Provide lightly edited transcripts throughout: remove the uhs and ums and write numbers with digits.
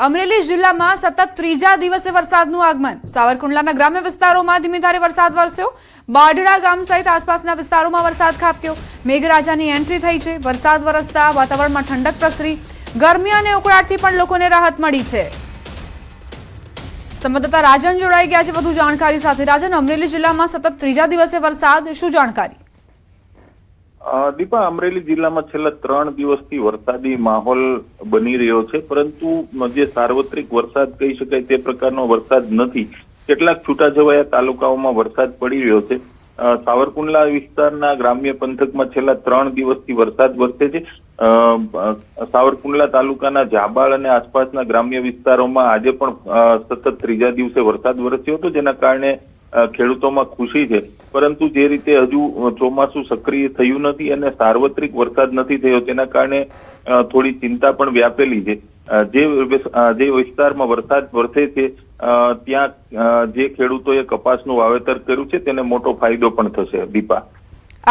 અમરેલી જિલ્લામાં સતત ત્રીજા દિવસે વરસાદનું આગમન। સાવરકુંડલાના ગ્રામ્ય વિસ્તારોમાં ધીમી ધારે વરસાદ વરસ્યો। બાઢડા ગામ સહિત આસપાસના વિસ્તારોમાં વરસાદ ખાબક્યો। મેઘરાજાની એન્ટ્રી થઈ છે। વરસાદ વરસતા વાતાવરણમાં ઠંડક પ્રસરી। ગરમી અને ઉકળાટથી પણ લોકોને રાહત મળી છે। સંવાદદાતા રાજન જોડાઈ ગયા છે વધુ જાણકારી સાથે। રાજન, અમરેલી જિલ્લામાં સતત ત્રીજા દિવસે વરસાદ, શું જાણકારી? દીપા, અમરેલી જિલ્લામાં છેલ્લા 3 દિવસથી વરસાદી માહોલ બની રહ્યો છે, પરંતુ જે સાર્વત્રિક વરસાદ કહી શકાય તે પ્રકારનો વરસાદ નથી। કેટલાક છૂટાછવાયા તાલુકાઓમાં વરસાદ પડી રહ્યો છે। સાવરકુંડલા વિસ્તારના ગ્રામ્ય પંથકમાં છેલ્લા 3 દિવસથી વરસાદ વરસે છે। સાવરકુંડલા તાલુકાના જાબાળ અને આસપાસના ગ્રામ્ય વિસ્તારોમાં આજે પણ સતત ત્રીજા દિવસે વરસાદ વરસ્યો હતો, જેના કારણે ખેડૂતોમાં ખુશી છે। પરંતુ જે રીતે હજુ ચોમાસું સક્રિય થયું નથી અને સાર્વત્રિક વરસાદ નથી થયો, તેના કારણે થોડી ચિંતા પણ વ્યાપેલી છે। જે વિસ્તારમાં વરસાદ વરસે છે ત્યાં જે ખેડૂતોએ કપાસનું વાવેતર કર્યું છે તેને મોટો ફાયદો પણ થશે। દીપા,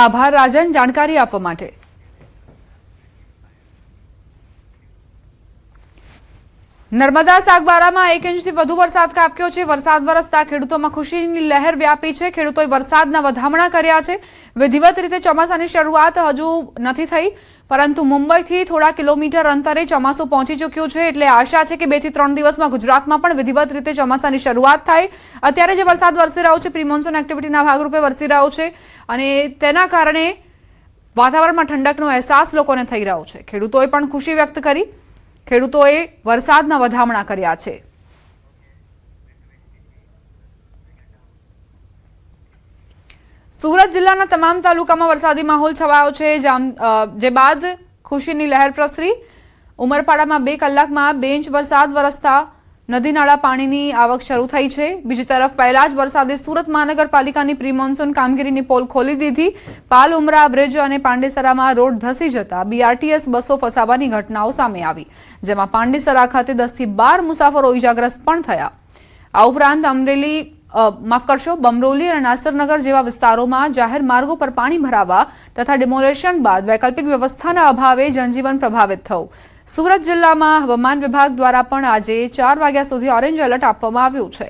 આભાર રાજન જાણકારી આપવા માટે। નર્મદા સાગબારામાં 1 ઇંચથી વધુ વરસાદ ખાબક્યો છે। વરસાદ વરસતા ખેડૂતોમાં ખુશીની લહેર વ્યાપી છે। ખેડૂતોએ વરસાદના વધામણા કર્યા છે। વિધિવત રીતે ચોમાસાની શરૂઆત હજુ નથી થઈ, પરંતુ મુંબઈથી થોડા કિલોમીટર અંતરે ચોમાસું પહોંચી ચૂક્યું છે, એટલે આશા છે કે 2 થી 3 દિવસમાં ગુજરાતમાં પણ વિધિવત રીતે ચોમાસાની શરૂઆત થાય। અત્યારે જે વરસાદ વરસી રહ્યો છે, પ્રી મોન્સૂન એક્ટિવિટીના ભાગરૂપે વરસી રહ્યો છે અને તેના કારણે વાતાવરણમાં ઠંડકનો અહેસાસ લોકોને થઈ રહ્યો છે। ખેડૂતોએ પણ ખુશી વ્યક્ત કરી। ખેડૂતોએ વરસાદના વધામણા કર્યા છે। સુરત જિલ્લાના તમામ તાલુકામાં વરસાદી માહોલ છવાયો છે, જે બાદ ખુશીની લહેર પ્રસરી। ઉમરપાડામાં 2 કલાકમાં 2 ઇંચ વરસાદ વરસતા નદી નાળા પાણીની આવક શરૂ થઈ છે। બીજી તરફ પહેલા જ વરસાદે સુરત મહાનગરપાલિકાની પ્રી મોન્સૂન કામગીરીની પોલ ખોલી દીધી। પાલ ઉમરા બ્રિજ અને પાંડેસરામાં રોડ ધસી જતા BRTS બસો ફસાવાની ઘટનાઓ સામે આવી, જેમાં પાંડેસરા ખાતે 10 થી 12 મુસાફરો ઇજાગ્રસ્ત પણ થયા। આ ઉપરાંત બમરોલી અને નાસરનગર જેવા વિસ્તારોમાં જાહેર માર્ગો પર પાણી ભરાવા તથા ડિમોલેશન બાદ વૈકલ્પિક વ્યવસ્થાના અભાવે જનજીવન પ્રભાવિત થયું। સુરત જિલ્લામાં હવામાન વિભાગ દ્વારા પણ આજે 4 વાગ્યા સુધી ઓરેન્જ એલર્ટ આપવામાં આવ્યું છે।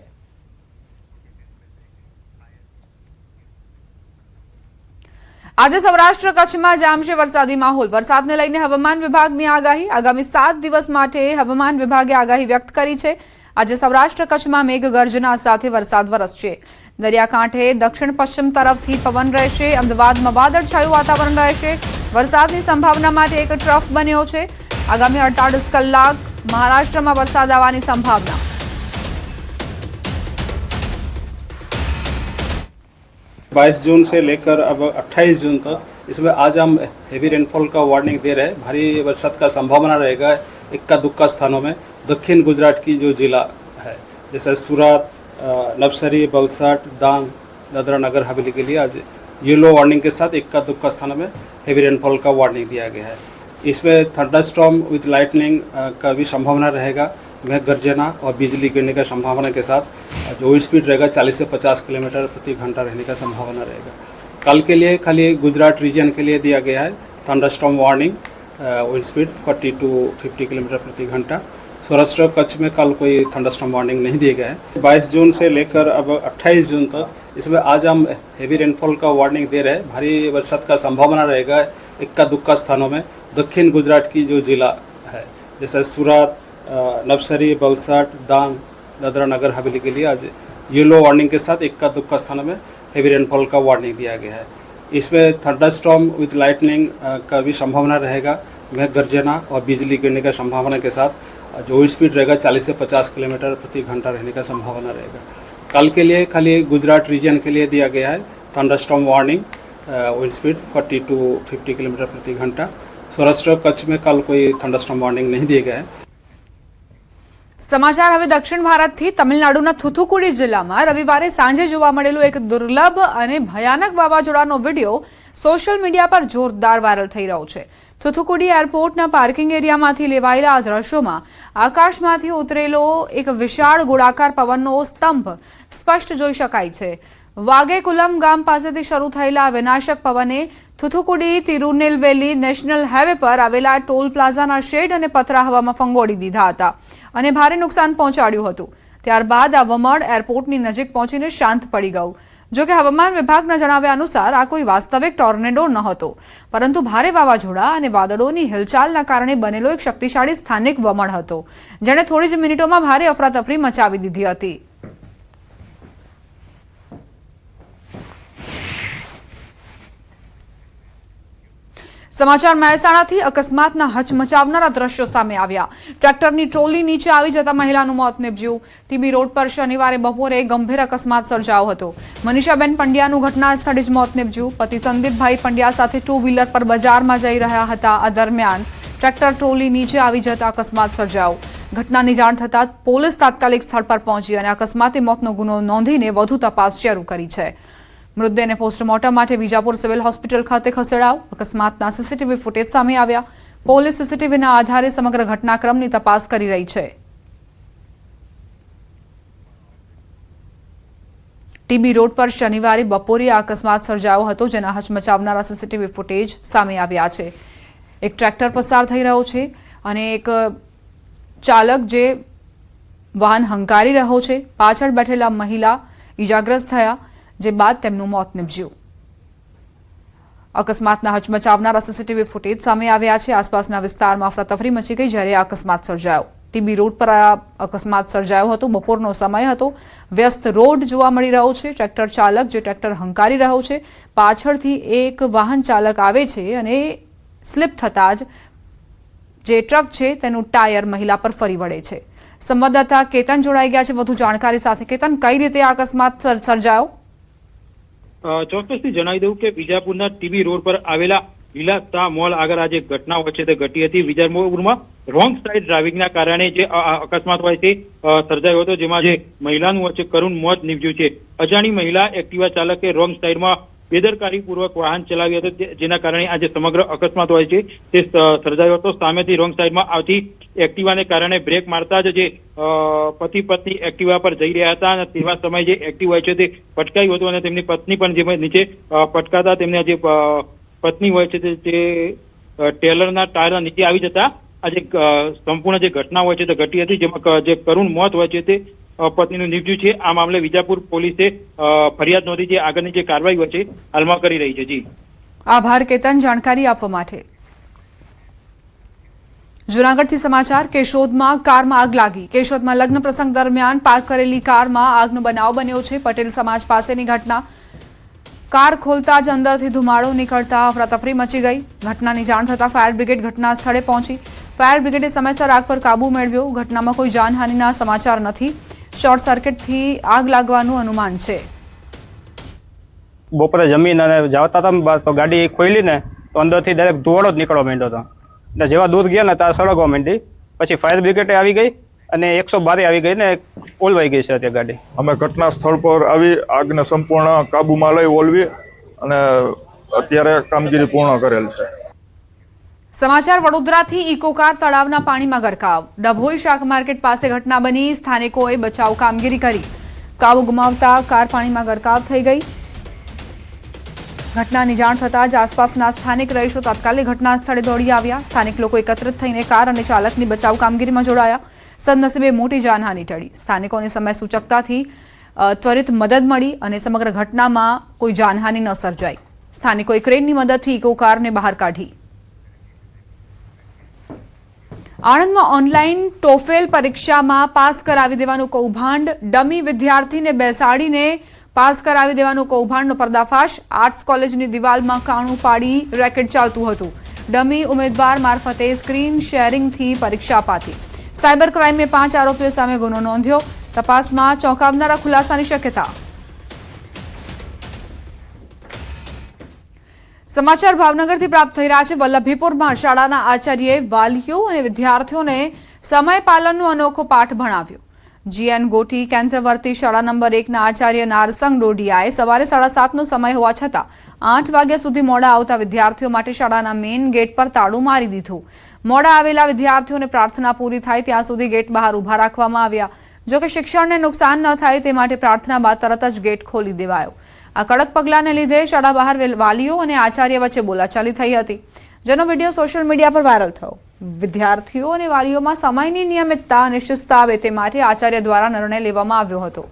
આજે સૌરાષ્ટ્ર કચ્છમાં જામશે વરસાદી માહોલ। વરસાદને લઈને હવામાન વિભાગની આગાહી। આગામી 7 દિવસ માટે હવામાન વિભાગે આગાહી વ્યક્ત કરી છે। આજે સૌરાષ્ટ્ર કચ્છમાં મેઘગર્જના સાથે વરસાદ વરસશે। દરિયાકાંઠે દક્ષિણ પશ્ચિમ તરફથી પવન રહેશે। અમદાવાદમાં વાદળછાયું વાતાવરણ રહેશે। વરસાદની સંભાવના માટે એક ટ્રફ બન્યો છે। આગામી 48 કલાક મહારાષ્ટ્રમાં વરસાદ આવવાની સંભાવના। 22 जून से लेकर अब 28 जून तक, इसमें आज हम हेवी रेनफॉल का वार्निंग दे रहे हैं। भारी बरसात का संभावना रहेगा इक्का दुक्का स्थानों में। दक्षिण गुजरात की जो जिला है, जैसे सूरत, नवसारी, वलसाड, डांग, दादरा नगर हवेली के लिए आज येलो वार्निंग के साथ इक्का दुक्का स्थानों में हेवी रेनफॉल का वार्निंग दिया गया है। इसमें थंडरस्टॉर्म विद लाइटनिंग का भी संभावना रहेगा। मेघ गर्जना और बिजली गिरने का संभावना के साथ जो विंड स्पीड रहेगा 40 से 50 किलोमीटर प्रति घंटा रहने का संभावना रहेगा। कल के लिए खाली गुजरात रीजन के लिए दिया गया है thunderstorm warning, wind speed 40 to 50 kilometre प्रति घंटा। सौराष्ट्र कच्छ में कल कोई थंडरस्टॉर्म वार्निंग नहीं दिया गया है। 22 जून से लेकर अब 28 जून तक, इसमें आज हम हेवी रेनफॉल का वार्निंग दे रहे हैं। भारी बरसात का संभावना रहेगा इक्का दुक्का स्थानों में। दक्षिण गुजरात की जो जिला है, जैसे सूरत, नवसारी, वलसाड, डांग, दादरा नगर हवेली के लिए आज येलो वार्निंग के साथ इक्का दुक्का स्थानों में हेवी रेनफॉल का वार्निंग दिया गया है। इसमें थंडरस्टॉर्म विद लाइटनिंग का भी संभावना रहेगा। मेघ गर्जना और बिजली गिरने का संभावना के साथ जो विंड स्पीड रहेगा 40 से 50 किलोमीटर प्रति घंटा रहने का संभावना रहेगा। कल के लिए खाली गुजरात रीजन के लिए दिया गया है thunderstorm warning, wind speed 40 to 50 kilometre प्रति घंटा। सौराष्ट्र कच्छ में कल कोई थंडरस्टॉर्म वार्निंग नहीं दिया गया है। સમાચાર હવે દક્ષિણ ભારતથી। તમિલનાડુના થુથુકુડી જિલ્લામાં રવિવારે સાંજે જોવા મળેલું એક દુર્લભ અને ભયાનક વાવાઝોડાનો વિડીયો સોશિયલ મીડિયા પર જોરદાર વાયરલ થઈ રહ્યો છે। થુથુકુડી એરપોર્ટના પાર્કિંગ એરિયામાંથી લેવાયેલા આ દ્રશ્યોમાં આકાશમાંથી ઉતરેલો એક વિશાળ ગોળાકાર પવનનો સ્તંભ સ્પષ્ટ જોઈ શકાય છે। વાગેકુલમ ગામ પાસેથી શરૂ થયેલા વિનાશક પવને થુથુકુડી તિરુનેલવેલી નેશનલ હાઈવે પર આવેલા ટોલ પ્લાઝાના શેડ અને પતરા હવામાં ફંગોળી દીધા હતા અને ભારે નુકસાન પહોંચાડ્યું હતું. ત્યારબાદ આ વમળ એરપોર્ટની નજીક પહોંચીને શાંત પડી ગયું. જોકે હવામાન વિભાગના જણાવ્યા અનુસાર આ કોઈ વાસ્તવિક ટોર્નેડો નહોતો, પરંતુ ભારે વાવાઝોડા અને વાદળોની હિલચાલના કારણે બનેલો એક શક્તિશાળી સ્થાનિક વમળ હતો, જેણે થોડી જ મિનિટોમાં ભારે અફરાતફરી મચાવી દીધી હતી. સમાચાર મહેસાણાથી અકસ્માતના હચમચાવનારા દ્રશ્યો સામે આવ્યા. ટ્રેક્ટરની ટ્રોલી નીચે આવી જતા મહિલાનું મોત નીપજ્યું. ટીબી રોડ પર શનિવારે બપોરે ગંભીર અકસ્માત સર્જાયો હતો. મનીષાબેન પંડ્યાનું ઘટના સ્થળે જ મોત નીપજ્યું. પતિ સંદીપભાઈ પંડ્યા સાથે ટુ વ્હીલર પર બજારમાં જઈ રહ્યા હતા. આ દરમિયાન ટ્રેક્ટર ટ્રોલી નીચે આવી જતા અકસ્માત સર્જાયો. ઘટનાની જાણ થતાં પોલીસ તાત્કાલિક સ્થળ પર પહોંચી અને અકસ્માતે મોતનો ગુનો નોંધીને વધુ તપાસ શરૂ કરી છે. મૃતદેહને પોસ્ટમોર્ટમ માટે વિજાપુર સિવિલ હોસ્પિટલ ખાતે ખસેડાયો. અકસ્માતના સીસીટીવી ફૂટેજ સામે આવ્યા. પોલીસ સીસીટીવીના આધારે સમગ્ર ઘટનાક્રમની તપાસ કરી રહી છે. ટીબી રોડ પર શનિવારે બપોરે આ અકસ્માત સર્જાયો હતો, જેના હચમચાવનારા સીસીટીવી ફૂટેજ સામે આવ્યા છે. એક ટ્રેક્ટર પસાર થઈ રહ્યો છે અને એક ચાલક જે વાહન હંકારી રહ્યો છે. પાછળ બેઠેલા મહિલા ઈજાગ્રસ્ત થયા, જે બાદ તેમનું મોત નીપજ્યું. અકસ્માતના હચમચાવનારા સીસીટીવી ફૂટેજ સામે આવ્યા છે. આસપાસના વિસ્તારમાં અફરાતફરી મચી ગઈ જ્યારે આ અકસ્માત સર્જાયો. ટીબી રોડ પર આ અકસ્માત સર્જાયો હતો. બપોરનો સમય હતો. વ્યસ્ત રોડ જોવા મળી રહ્યો છે. ટ્રેક્ટર ચાલક જે ટ્રેક્ટર હંકારી રહ્યો છે, પાછળથી એક વાહન ચાલક આવે છે અને સ્લીપ થતાં જ જે ટ્રક છે તેનું ટાયર મહિલા પર ફરી વળે છે. સંવાદદાતા કેતન જોડાઈ ગયા છે વધુ જાણકારી સાથે. કેતન, કઈ રીતે આ અકસ્માત સર્જાયો? ચોક્કસથી જણાવી દઉં કે વિજાપુરના ટીબી રોડ પર આવેલા વિલાસતા મોલ આગળ આ જે ઘટના હોય છે તે ઘટી હતી. વિજાપુરમાં રોંગ સાઈડ ડ્રાઇવિંગના કારણે જે અકસ્માત હોય તે સર્જાયો હતો, જેમાં જે મહિલાનું વચ્ચે કરુણ મોત નીપજ્યું છે. અજાણી મહિલા એક્ટિવા ચાલકે રોંગ સાઈડમાં બેદરકારીપૂર્વક વાહન ચલાવ્યું હતું, જેના કારણે આ જે સમગ્ર અકસ્માત હોય છે તે સર્જાયો હતો. સામેથી રોંગ સાઈડમાં આવતી એક્ટિવાને કારણે બ્રેક મારતા જ જે પતિ પત્ની એક્ટિવા પર જઈ રહ્યા હતા અને તેવા સમયે જે એક્ટિવ હોય છે તે પટકાયું હતું અને તેમની પત્ની પણ જે નીચે પટકાતા તેમને જે પત્ની હોય છે તે ટેલરના ટાયરના નીચે આવી જતા આ જે સંપૂર્ણ જે ઘટના હોય છે તે ઘટી હતી, જેમાં જે કરુણ મોત હોય છે તે પત્નીનું નીપજ્યું છે. આ મામલે વિજાપુર પોલીસે ફરિયાદ નોંધી જે આગળની જે કાર્યવાહી હોય છે હાલમાં કરી રહી છે. જી આભાર કેતન, જાણકારી આપવા માટે. જૂનાગઢથી સમાચાર. કેશોદમાં કારમાં આગ લાગી. કેશોદમાં લગ્ન પ્રસંગ દરમિયાન પાર્ક કરેલી કારમાં આગનો બનાવ બન્યો છે. પટેલ સમાજ પાસેની ઘટના. કાર ખોલતા જ અંદરથી ધુમાડો નીકળતા અફરાતફરી મચી ગઈ. ઘટનાની જાણ થતાં ફાયર બ્રિગેડ ઘટના સ્થળે પહોંચી. ફાયર બ્રિગેડે સમયસર આગ પર કાબુ મેળવ્યો. ઘટનામાં કોઈ જાનહાનિના સમાચાર નથી. શોર્ટ સર્કિટથી આગ લાગવાનું અનુમાન છે. બપોરે જમીન અને જતા હતા તો ગાડી ખોલી ને તો અંદરથી ડાયરેક્ટ ધુવાડો જ નીકળવા માંડ્યો હતો. એટલે જેવા દૂર ગયા ને ત્યાં સળગવા માંડી. પછી ફાયર બ્રિગેડ આવી ગઈ અને 112 આવી ગઈ ને ઓલવાઈ ગઈ છે અત્યારે ગાડી. અમે ઘટના સ્થળ પર આવી આગને સંપૂર્ણ કાબુમાં લઈ ઓલવી અને અત્યારે કામગીરી પૂર્ણ કરેલ છે. સમાચાર વડોદરાથી. ઇકો કાર તળાવના પાણીમાં ગરકાવ. ડભોઈ શાક માર્કેટ પાસે ઘટના બની. સ્થાનિકોએ બચાવ કામગીરી કરી. કાબુ ગુમાવતા કાર પાણીમાં ગરકાવ થઈ ગઈ. ઘટનાની જાણ થતાં જ આસપાસના સ્થાનિક રહીશો તાત્કાલિક ઘટના સ્થળે દોડી આવ્યા. સ્થાનિક લોકો એકત્રિત થઈને કાર અને ચાલકની બચાવ કામગીરીમાં જોડાયા. સદનસીબે મોટી જાનહાનિ ટળી. સ્થાનિકોની સમય સૂચકતાથી ત્વરિત મદદ મળી અને સમગ્ર ઘટનામાં કોઈ જાનહાનિ ન સર્જાઈ. સ્થાનિકોએ ક્રેનની મદદથી ઇકો કારને બહાર કાઢી. આણંદમાં ઓનલાઈન ટોફેલ પરીક્ષામાં પાસ કરાવી દેવાનું કૌભાંડ. ડમી વિદ્યાર્થીને બેસાડીને પાસ કરાવી દેવાનું કૌભાંડનો પર્દાફાશ. આર્ટ્સ કોલેજની દિવાલમાં કાણું પાડી રેકેટ ચાલતું હતું. ડમી ઉમેદવાર મારફતે સ્ક્રીન શેરિંગથી પરીક્ષા અપાતી. સાયબર ક્રાઇમે 5 આરોપીઓ સામે ગુનો નોંધ્યો. તપાસમાં ચોંકાવનારા ખુલાસાની શક્યતા. સમાચાર ભાવનગરથી પ્રાપ્ત થઈ રહ્યા છે. વલ્લભીપુરમાં શાળાના આચાર્યએ વાલીઓ અને વિદ્યાર્થીઓને સમય પાલનનો અનોખો પાઠ ભણાવ્યો. જીએન ગોટી કેન્દ્રવર્તી શાળા નંબર 1ના આચાર્ય નારસંગ ડોડિયાએ સવારે 7:30નો સમય હોવા છતાં 8 વાગ્યા સુધી મોડા આવતા વિદ્યાર્થીઓ માટે શાળાના મેઇન ગેટ પર તાળું મારી દીધું. મોડા આવેલા વિદ્યાર્થીઓને પ્રાર્થના પૂરી થાય ત્યાં સુધી ગેટ બહાર ઉભા રાખવામાં આવ્યા. જોકે શિક્ષણને નુકસાન ન થાય તે માટે પ્રાર્થના બાદ તરત જ ગેટ ખોલી દેવાયો. આ કડક પગલાંને લીધે શાળા બહાર વાલીઓ અને આચાર્ય વચ્ચે બોલાચાલી થઈ હતી, જેનો વિડીયો સોશિયલ મીડિયા પર વાયરલ થયો. વિદ્યાર્થીઓ અને વાલીઓમાં સમયની નિયમિતતા અને શિસ્ત આવે તે માટે આચાર્ય દ્વારા નિર્ણય લેવામાં આવ્યો હતો.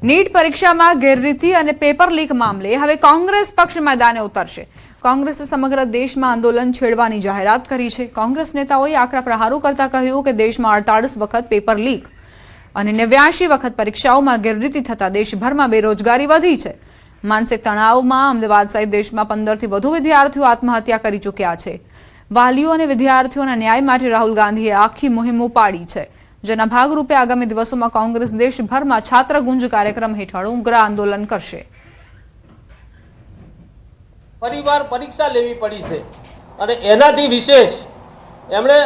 નીટ પરીક્ષામાં ગેરરીતિ અને પેપર લીક મામલે હવે કોંગ્રેસ પક્ષ મેદાને ઉતરશે. કોંગ્રેસે સમગ્ર દેશમાં આંદોલન છેડવાની જાહેરાત કરી છે. કોંગ્રેસ નેતાઓએ આકરા પ્રહારો કરતા કહ્યું કે દેશમાં 48 વખત પેપર લીક અને 89 વખત પરીક્ષાઓમાં ગેરરીતિ થતા દેશભરમાં બેરોજગારી વધી છે. માનસિક તણાવમાં અમદાવાદ સહિત દેશમાં 15 થી વધુ વિદ્યાર્થીઓ આત્મહત્યા કરી ચૂક્યા છે. વાલીઓ અને વિદ્યાર્થીઓના ન્યાય માટે રાહુલ ગાંધીએ આખી મુહિમ ઉપાડી છે, જેના ભાગરૂપે આગામી દિવસોમાં કોંગ્રેસ દેશભરમાં છાત્ર ગુંજ કાર્યક્રમ હેઠળ ઉગ્ર આંદોલન કરશે. પરિવાર પરીક્ષા લેવી પડી છે અને એનાથી વિશેષ એમણે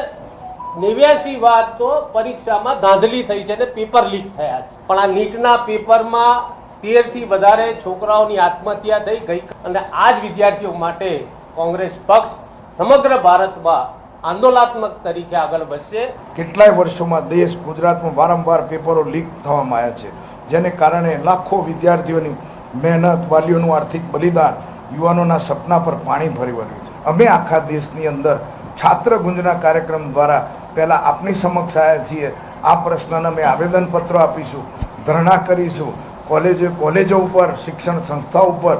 89 વાર તો પરીક્ષામાં ધાંધલી થઈ છે અને પેપર લીક થયા છે. પણ આ નીટના પેપરમાં 13 થી વધારે છોકરાઓની આત્મહત્યા થઈ ગઈ અને આ જ વિદ્યાર્થીઓ માટે કોંગ્રેસ પક્ષ સમગ્ર ભારતમાં આંદોલનાત્મક તરીકે આગળ વધશે. કેટલાય વર્ષોમાં દેશ ગુજરાતમાં વારંવાર પેપરો લીક થવામાં આવ્યા છે, જેને કારણે લાખો વિદ્યાર્થીઓની મહેનત, વાલીઓનું આર્થિક બલિદાન, યુવાનોના સપના પર પાણી ફરી વળ્યું છે. અમે આખા દેશની અંદર છાત્ર ગુંજના કાર્યક્રમ દ્વારા પહેલાં આપની સમક્ષ આવ્યા છીએ. આ પ્રશ્નને અમે આવેદનપત્રો આપીશું, ધરણા કરીશું, કોલેજો ઉપર, શિક્ષણ સંસ્થાઓ ઉપર.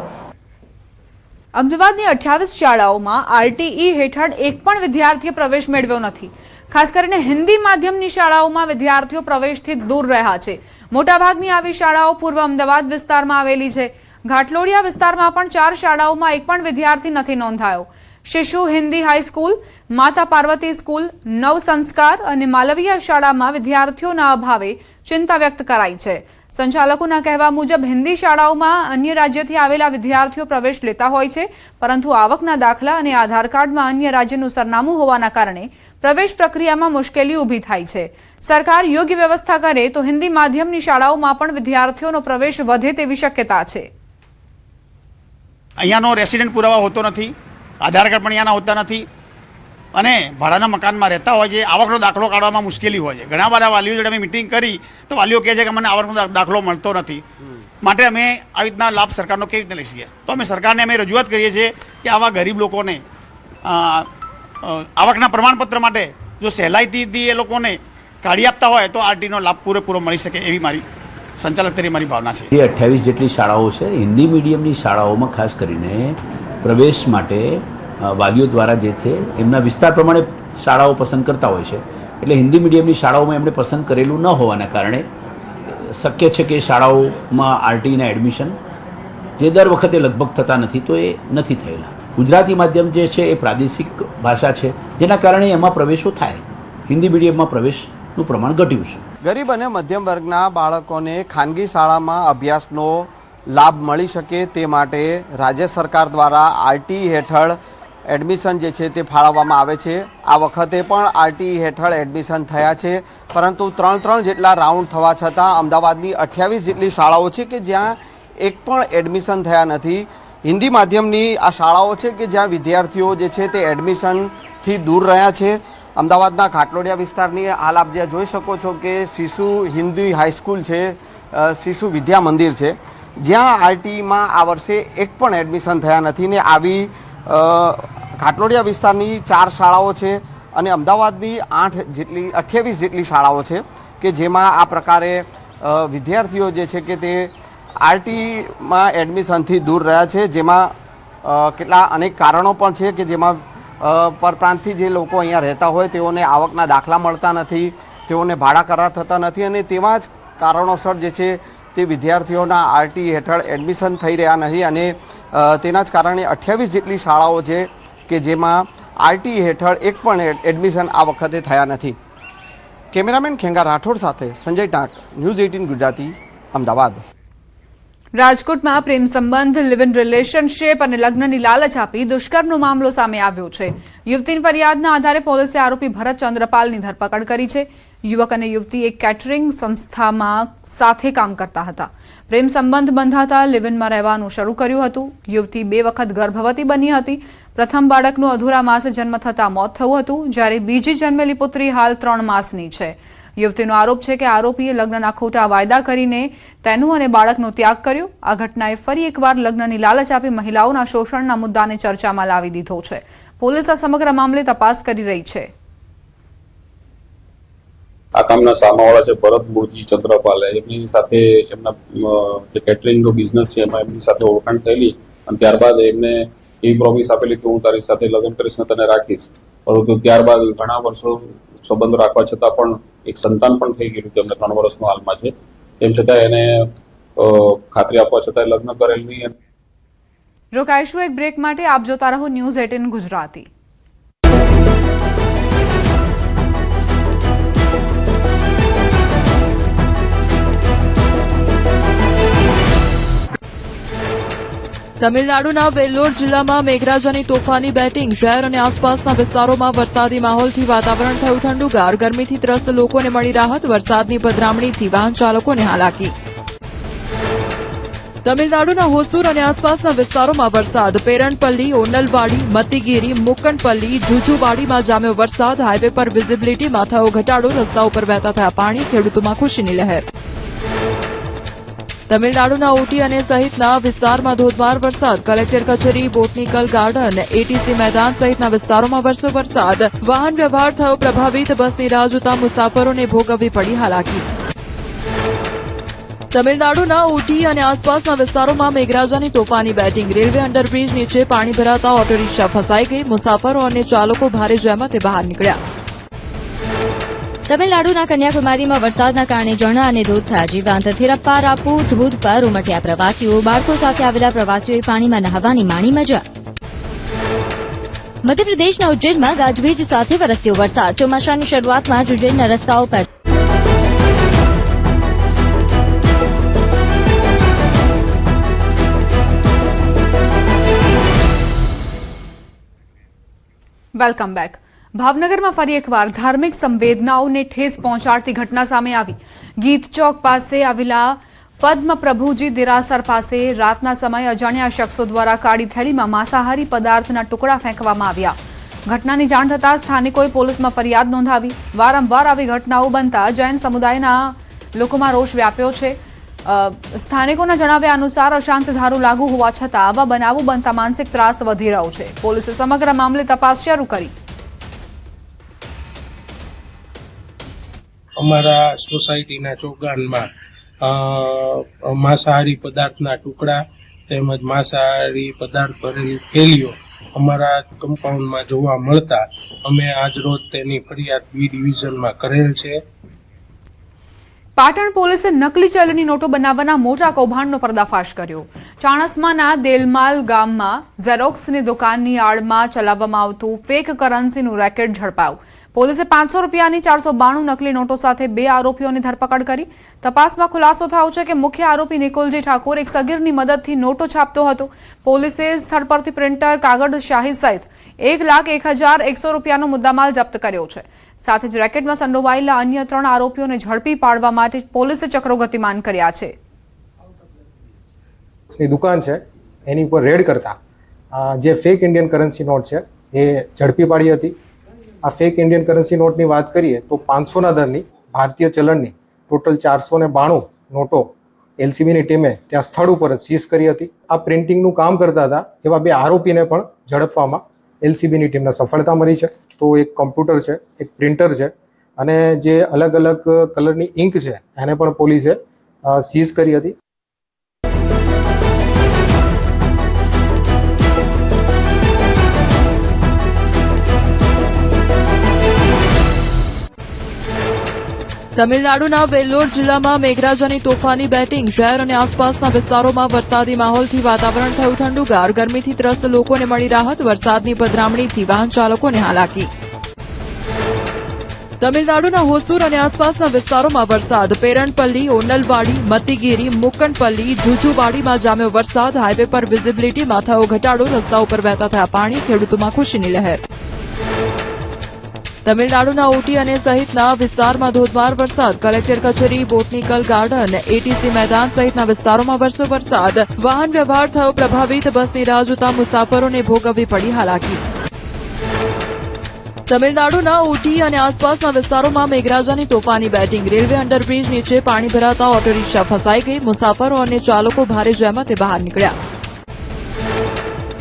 અમદાવાદની 28 શાળાઓમાં આરટીઈ હેઠળ એક પણ વિદ્યાર્થીએ પ્રવેશ મેળવ્યો નથી. ખાસ કરીને હિન્દી માધ્યમની શાળાઓમાં વિદ્યાર્થીઓ પ્રવેશથી દૂર રહ્યા છે. મોટાભાગની આવી શાળાઓ પૂર્વ અમદાવાદ વિસ્તારમાં આવેલી છે. ઘાટલોડિયા વિસ્તારમાં પણ 4 શાળાઓમાં એક પણ વિદ્યાર્થી નથી નોંધાયો. શિશુ હિન્દી હાઈસ્કૂલ, માતા પાર્વતી સ્કૂલ, નવ સંસ્કાર અને માલવીયા શાળામાં વિદ્યાર્થીઓના અભાવે ચિંતા વ્યક્ત કરાઈ છે. સંચાલકોના કહેવા મુજબ હિન્દી શાળાઓમાં અન્ય રાજ્યથી આવેલા વિદ્યાર્થીઓ પ્રવેશ લેતા હોય છે, પરંતુ આવકના દાખલા અને આધાર કાર્ડમાં અન્ય રાજ્યનું સરનામું હોવાના કારણે પ્રવેશ પ્રક્રિયામાં મુશ્કેલી ઊભી થાય છે. સરકાર યોગ્ય વ્યવસ્થા કરે તો હિન્દી માધ્યમની શાળાઓમાં પણ વિદ્યાર્થીઓનો પ્રવેશ વધે તેવી શક્યતા છે. અહીંયાનો રેસિડેન્ટ પુરાવા હોતો નથી, આધાર કાર્ડ પણ અહીંયાના હોતા નથી અને ભાડાના મકાનમાં રહેતા હોય છે. આવકનો દાખલો કાઢવામાં મુશ્કેલી હોય છે. ઘણા બધા વાલીઓ જોડે અમે મિટિંગ કરી તો વાલીઓ કહે છે કે મને આવકનો દાખલો મળતો નથી. માટે અમે આવી રીતના લાભ સરકારનો કેવી રીતે લઈ શકીએ? તો અમે સરકારને અમે રજૂઆત કરીએ છીએ કે આવા ગરીબ લોકોને આવકના પ્રમાણપત્ર માટે જો સહેલાઈથી એ લોકોને કાઢી આપતા હોય તો આરટીનો લાભ પૂરેપૂરો મળી શકે એવી મારી સંચાલક તરીકે મારી ભાવના છે. 28 જેટલી શાળાઓ છે. હિન્દી મીડિયમની શાળાઓમાં ખાસ કરીને પ્રવેશ માટે વાલીઓ દ્વારા જે છે એમના વિસ્તાર પ્રમાણે શાળાઓ પસંદ કરતા હોય છે. એટલે હિન્દી મીડિયમની શાળાઓમાં એમણે પસંદ કરેલું ન હોવાના કારણે શક્ય છે કે શાળાઓમાં આરટીના એડમિશન જે દર વખતે લગભગ થતા નથી તો એ નથી થયેલા. ગુજરાતી માધ્યમ જે છે એ પ્રાદેશિક ભાષા છે, જેના કારણે એમાં પ્રવેશો થાય. હિન્દી મીડિયમમાં પ્રવેશનું પ્રમાણ ઘટ્યું છે. ગરીબ અને મધ્યમ વર્ગના બાળકોને ખાનગી શાળામાં અભ્યાસનો લાભ મળી શકે તે માટે રાજ્ય સરકાર દ્વારા આરટીઈ હેઠળ એડમિશન જે છે તે ફાળવવામાં આવે છે. આ વખતે પણ આરટીઈ હેઠળ એડમિશન થયા છે, પરંતુ 3 જેટલા રાઉન્ડ થવા છતાં અમદાવાદની 28 જેટલી શાળાઓ છે કે જ્યાં એક પણ એડમિશન થયા નથી. હિન્દી માધ્યમની આ શાળાઓ છે કે જ્યાં વિદ્યાર્થીઓ જે છે તે એડમિશનથી દૂર રહ્યા છે. અમદાવાદના ઘાટલોડિયા વિસ્તારની હાલ આપ જ્યાં જોઈ શકો છો કે શિશુ હિન્દી હાઈસ્કૂલ છે, શિશુ વિદ્યા મંદિર છે, જ્યાં આરટીઈમાં આ વર્ષે એક પણ એડમિશન થયા નથી. ને આવી ઘાટલોડિયા વિસ્તારની 4 શાળાઓ છે અને અમદાવાદની 28 જેટલી શાળાઓ છે કે જેમાં આ પ્રકારે વિદ્યાર્થીઓ જે છે કે તે આરટીઈમાં એડમિશનથી દૂર રહ્યા છે. જેમાં કેટલા અનેક કારણો પણ છે કે જેમાં પરપ્રાંતથી જે લોકો અહીંયા રહેતા હોય તેઓને આવકના દાખલા મળતા નથી, તેઓને ભાડા કરાર થતા નથી અને તેવા જ કારણોસર જે છે તે વિદ્યાર્થીઓના આરટીઈ હેઠળ એડમિશન થઈ રહ્યા નથી અને તેના જ કારણે 28 જેટલી શાળાઓ છે કે જેમાં આરટીઈ હેઠળ એક પણ એડમિશન આ વખતે થયા નથી. કેમેરામેન ખેંગા રાઠોડ સાથે સંજય ટાંક, ન્યૂઝ 18 ગુજરાતી, અમદાવાદ. રાજકોટમાં પ્રેમ સંબંધ, લિવ ઇન રિલેશનશીપ અને લગ્નની લાલચ આપી દુષ્કર્મનો મામલો સામે આવ્યો છે. યુવતીની ફરિયાદના આધારે પોલીસે આરોપી ભરત ચંદ્રપાલની ધરપકડ કરી છે. યુવક અને યુવતી એક કેટરિંગ સંસ્થામાં સાથે કામ કરતા હતા. પ્રેમ સંબંધ બંધાતા લિવ ઇનમાં રહેવાનું શરૂ કર્યું હતું. યુવતી 2 વખત ગર્ભવતી બની હતી. પ્રથમ બાળકનું અધૂરા માસે જન્મ થતાં મોત થયું હતું, જ્યારે બીજી જન્મેલી પુત્રી હાલ 3 માસની છે. યુવતીનો આરોપ છે કે આરોપીએ લગ્નના ખોટા વાયદા કરીને તેનું અને બાળકનો ત્યાગ કર્યો. આ ઘટનાએ ફરી એકવાર લગ્નની લાલચ આપી મહિલાઓના શોષણના મુદ્દાને ચર્ચામાં લાવી દીધો છે. પોલીસ આ સમગ્ર મામલે તપાસ કરી રહી છે. આ કામના સામાવાળા છે ભરત મુરજી ચંદ્રપાલ, એમની સાથે એમના જે કેટરિંગનો બિઝનેસ છે એમાં એમની સાથે ઓળખાણ થયેલી અને ત્યારબાદ એમને એવી પ્રોમિસ આપેલી કે હું તારી સાથે લગ્ન કરીશ ને તને રાખીશ. પરંતુ ત્યારબાદ ઘણા વર્ષો સંબંધ રાખવા છતાં પણ એક સંતાન પણ થઈ ગયેલું તેમને 3 વર્ષનો હાલમાં છે. તેમ છતાં એને ખાતરી આપવા છતાં લગ્ન કરેલ નહીં. રોકાઈશું એક બ્રેક માટે. આપ જોતા રહો ન્યૂઝ 18 ગુજરાતી. તમિલનાડુના વેલ્લોર જિલ્લામાં મેઘરાજાની તોફાની બેટિંગ. શહેર અને આસપાસના વિસ્તારોમાં વરસાદી માહોલથી વાતાવરણ થયું ઠંડુગાર. ગરમીથી ત્રસ્ત લોકોને મળી રાહત. વરસાદની પધરામણીથી વાહન ચાલકોને હાલાકી. તમિલનાડુના હોસુર અને આસપાસના વિસ્તારોમાં વરસાદ. પેરણપલ્લી, ઓનલવાડી, મતીગીરી, મુક્કનપલ્લી, જુજુવાડીમાં જામ્યો વરસાદ. હાઈવે પર વિઝિબિલિટીમાં થયો ઘટાડો. રસ્તાઓ પર વહેતા થયા પાણી. ખેડૂતોમાં ખુશીની લહેર. તમિલનાડુના ઊટી અને સહિતના વિસ્તારમાં ધોધમાર વરસાદ. કલેક્ટર કચેરી, બોટનિકલ ગાર્ડન, એટીસી મેદાન સહિતના વિસ્તારોમાં વરસ્યો વરસાદ. વાહન વ્યવહાર થયો પ્રભાવિત. બસની રાહ જોતા મુસાફરોને ભોગવવી પડી હાલાકી. તમિલનાડુના ઊટી અને આસપાસના વિસ્તારોમાં મેઘરાજાની તોફાની બેટિંગ. રેલવે અંડરબ્રિજ નીચે પાણી ભરાતા ઓટો રિક્ષા ફસાઈ ગઈ. મુસાફરો અને ચાલકો ભારે જહેમતે બહાર નીકળ્યા. તમિલનાડુના કન્યાકુમારીમાં વરસાદના કારણે ઝરણા અને ધોધ થયા જીવાંત. થિરપ્પારાપુ ધોધ પર ઉમટ્યા પ્રવાસીઓ. બાળકો સાથે આવેલા પ્રવાસીઓએ પાણીમાં નહાવાની માણી મજા. મધ્યપ્રદેશના ઉજ્જૈનમાં ગાજવીજ સાથે વરસ્યો વરસાદ. ચોમાસાની શરૂઆતમાં જ ઉજ્જૈનના રસ્તાઓ પર વેલકમ બેક. ભાવનગરમાં ફરી એકવાર ધાર્મિક સંવેદનાઓને ઠેસ પહોંચાડતી ઘટના સામે આવી. ગીત ચોક પાસે આવેલા પદ્મપ્રભુજી દેરાસર પાસે રાતના સમયે અજાણ્યા શખ્સો દ્વારા કાળી થેલીમાં માંસાહારી પદાર્થના ટુકડા ફેંકવામાં આવ્યા. ઘટનાની જાણ થતાં સ્થાનિકોએ પોલીસમાં ફરિયાદ નોંધાવી. વારંવાર આવી ઘટનાઓ બનતા જૈન સમુદાયના લોકોમાં રોષ વ્યાપ્યો છે. સ્થાનિકોના જણાવ્યા અનુસાર અશાંત ધારો લાગુ હોવા છતાં આવા બનાવો બનતા માનસિક ત્રાસ વધી રહ્યો છે. પોલીસે સમગ્ર મામલે તપાસ શરૂ કરી. અમારા સોસાયટીના ચોગાનમાં માંસાહારી પદાર્થના ટુકડા તેમજ માંસાહારી પદાર્થ ભરેલી થેલીઓ અમારા કમ્પાઉન્ડમાં જોવા મળતા અમે આજરોજ તેની ફરિયાદ બી ડિવિઝનમાં કરેલ છે. પાટણ પોલીસે નકલી ચલણી નોટો બનાવવાના મોટા કૌભાંડનો પર્દાફાશ કર્યો. ચાણસ્માના દેલમાલ ગામમાં ઝેરોક્સની દુકાનની આડમાં ચલાવવામાં આવતું ફેક કરન્સીનું રેકેટ ઝડપાયું. પોલીસે 500 રૂપિયાની 492 નકલી નોટો સાથે 2 આરોપીઓની ધરપકડ કરી. તપાસમાં ખુલાસો થયો છે કે મુખ્ય આરોપી નિકોલજી ઠાકોર એક સગીરની મદદથી નોટો છાપતો હતો. પોલીસે સ્થળ પરથી પ્રિન્ટર, કાગળ શાહી સહિત 1,01,100 રૂપિયાનો મુદ્દામાલ જપ્ત કર્યો છે. સાથે જ રેકેટમાં સંડોવાયેલા અન્ય 3 આરોપીઓને ઝડપી પાડવા માટે પોલીસે ચક્રો ગતિમાન કર્યા છે. દુકાન છે એની ઉપર રેડ કરતા જે ફેક ઇન્ડિયન કરન્સી નોટ છે એ ઝડપી પાડી હતી. આ ફેક ઇન્ડિયન કરન્સી નોટની વાત કરીએ તો 500ના દરની ભારતીય ચલણની ટોટલ 492 નોટો એલસીબીની ટીમે ત્યાં સ્થળ ઉપર જ સીઝ કરી હતી. આ પ્રિન્ટિંગનું કામ કરતા હતા એવા 2 આરોપીને પણ ઝડપવામાં એલસીબીની ટીમને સફળતા મળી છે. તો એક કમ્પ્યુટર છે, એક પ્રિન્ટર છે અને જે અલગ અલગ કલરની ઇંક છે એને પણ પોલીસે સીઝ કરી હતી. તમિલનાડુના વેલ્લોર જિલ્લામાં મેઘરાજાની તોફાની બેટિંગ. શહેર અને આસપાસના વિસ્તારોમાં વરસાદી માહોલથી વાતાવરણ થયું ઠંડુગાર. ગરમીથી ત્રસ્ત લોકોને મળી રાહત. વરસાદની પધરામણીથી વાહન ચાલકોને હાલાકી. તમિલનાડુના હોસુર અને આસપાસના વિસ્તારોમાં વરસાદ. પેરણપલ્લી, ઓનલવાડી, મતીગીરી, મુક્કનપલ્લી, જુજુવાડીમાં જામ્યો વરસાદ. હાઈવે પર વિઝિબિલિટીમાં થયો ઘટાડો. રસ્તાઓ પર વહેતા થયા પાણી. ખેડૂતોમાં ખુશીની લહેર. તમિલનાડુના ઊટી અને સહિતના વિસ્તારમાં ધોધમાર વરસાદ. કલેક્ટર કચેરી, બોટનિકલ ગાર્ડન, એટીસી મેદાન સહિતના વિસ્તારોમાં વરસ્યો વરસાદ. વાહન વ્યવહાર થયો પ્રભાવિત. બસની રાહ જોતા મુસાફરોને ભોગવવી પડી હાલાકી. તમિલનાડુના ઊટી અને આસપાસના વિસ્તારોમાં મેઘરાજાની તોફાની બેટિંગ. રેલવે અંડરબ્રિજ નીચે પાણી ભરાતા ઓટો રિક્ષા ફસાઈ ગઈ. મુસાફરો અને ચાલકો ભારે જહેમતે બહાર નીકળ્યા.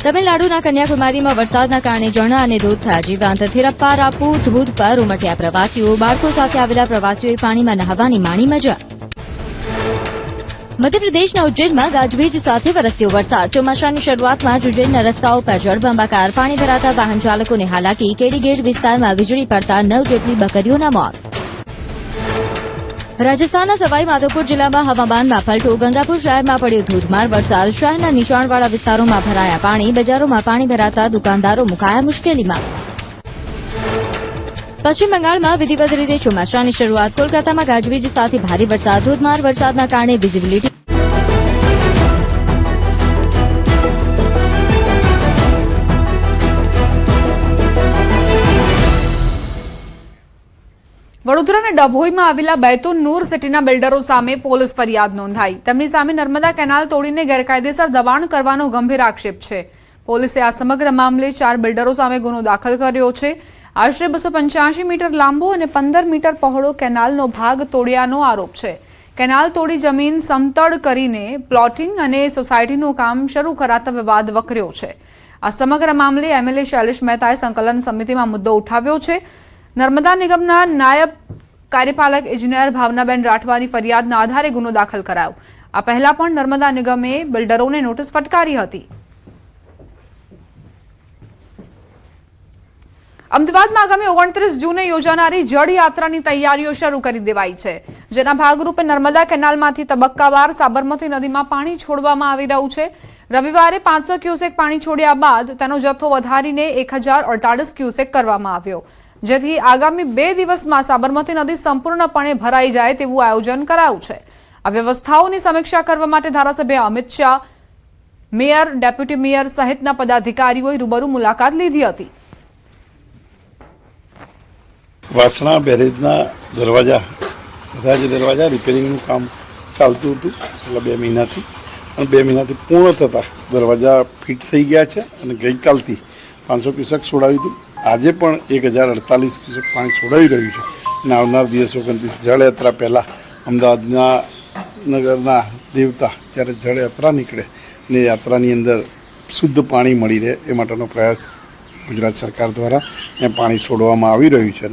તમિલનાડુના કન્યાકુમારીમાં વરસાદના કારણે ઝરણા અને ધોધ થયા. વાંતરથી રાપુ ધોધ પર ઉમટ્યા પ્રવાસીઓ. બાળકો સાથે આવેલા પ્રવાસીઓએ પાણીમાં નહાવાની માણી મજા. મધ્યપ્રદેશના ઉજ્જૈનમાં ગાજવીજ સાથે વરસ્યો વરસાદ. ચોમાસાની શરૂઆતમાં જ ઉજ્જૈનના રસ્તાઓ પર જળબંબાકાર પાણી ભરાતા વાહન ચાલકોને હાલાકી. કેડીગેટ વિસ્તારમાં વીજળી પડતા 9 જેટલી બકરીઓના મોત. રાજસ્થાનના સવાઈ માધોપુર જિલ્લામાં હવામાનમાં પલટો. ગંગાપુર શહેરમાં પડ્યો ધોધમાર વરસાદ. શહેરના નીચાણવાળા વિસ્તારોમાં ભરાયા પાણી. બજારોમાં પાણી ભરાતા દુકાનદારો મુકાયા મુશ્કેલીમાં. પશ્ચિમ બંગાળમાં વિધિવત રીતે ચોમાસાની શરૂઆત. કોલકાતામાં ગાજવીજ સાથે ભારે વરસાદ. ધોધમાર વરસાદના કારણે વિઝિબિલિટી વડોદરાના ડભોઈમાં આવેલા બૈતુન નૂર સિટીના બિલ્ડરો સામે પોલીસ ફરિયાદ નોંધાઈ. તેમની સામે નર્મદા કેનાલ તોડીને ગેરકાયદેસર દબાણ કરવાનો ગંભીર આક્ષેપ છે. પોલીસે આ સમગ્ર મામલે 4 બિલ્ડરો સામે ગુનો દાખલ કર્યો છે. આશરે 285 મીટર લાંબો અને 15 મીટર પહોળો કેનાલનો ભાગ તોડ્યાનો આરોપ છે. કેનાલ તોડી જમીન સમતળ કરીને પ્લોટિંગ અને સોસાયટીનું કામ શરૂ કરાતા વિવાદ વકર્યો છે. આ સમગ્ર મામલે એમએલએ શૈલેષ મહેતાએ સંકલન સમિતિમાં મુદ્દો ઉઠાવ્યો છે. નર્મદા નિગમના નાયબ કાર્યપાલક ઇજનેર ભાવનાબેન રાઠવાની ફરિયાદના આધારે ગુનો દાખલ કરાયો. આ પહેલા પણ નર્મદા નિગમે બિલ્ડરોને નોટિસ ફટકારી હતી. અમદાવાદમાં આગામી 29 જૂને યોજાનારી જળયાત્રાની તૈયારીઓ શરૂ કરી દેવાઈ છે. જેના ભાગરૂપે નર્મદા કેનાલમાંથી તબક્કાવાર સાબરમતી નદીમાં પાણી છોડવામાં આવી રહ્યું છે. રવિવારે 500 ક્યુસેક પાણી છોડ્યા બાદ તેનો જથ્થો વધારીને 1048 ક્યુસેક કરવામાં આવ્યો, જેથી આગામી 2 દિવસમાં સાબરમતી નદી સંપૂર્ણપણે ભરાઈ જાય તેવું આયોજન કરાયું છે. આ વ્યવસ્થાઓની સમીક્ષા કરવા માટે ધારાસભ્ય Amit Shah, mayor, deputy mayor સહિતના પદાધિકારીઓએ રૂબરૂ મુલાકાત લીધી હતી. વાસણા બેરેજના દરવાજા બધા જ દરવાજા રિપેરિંગનું કામ ચાલતું હતું છેલ્લા 2 મહિનાથી, અને 2 મહિનાથી પૂર્ણ થતા દરવાજા ફિટ થઈ ગયા છે. અને ગઈકાલથી 500 ક્યુસેક છોડાવ્યું હતું. આજે પણ 1048 ક્યુસેક પાણી છોડાવી રહ્યું છે. અને આવનાર દિવસો જળયાત્રા પહેલાં અમદાવાદના નગરના દેવતા જ્યારે જળયાત્રા નીકળે અને યાત્રાની અંદર શુદ્ધ પાણી મળી રહે એ માટેનો પ્રયાસ ગુજરાત સરકાર દ્વારા ત્યાં પાણી છોડવામાં આવી રહ્યું છે.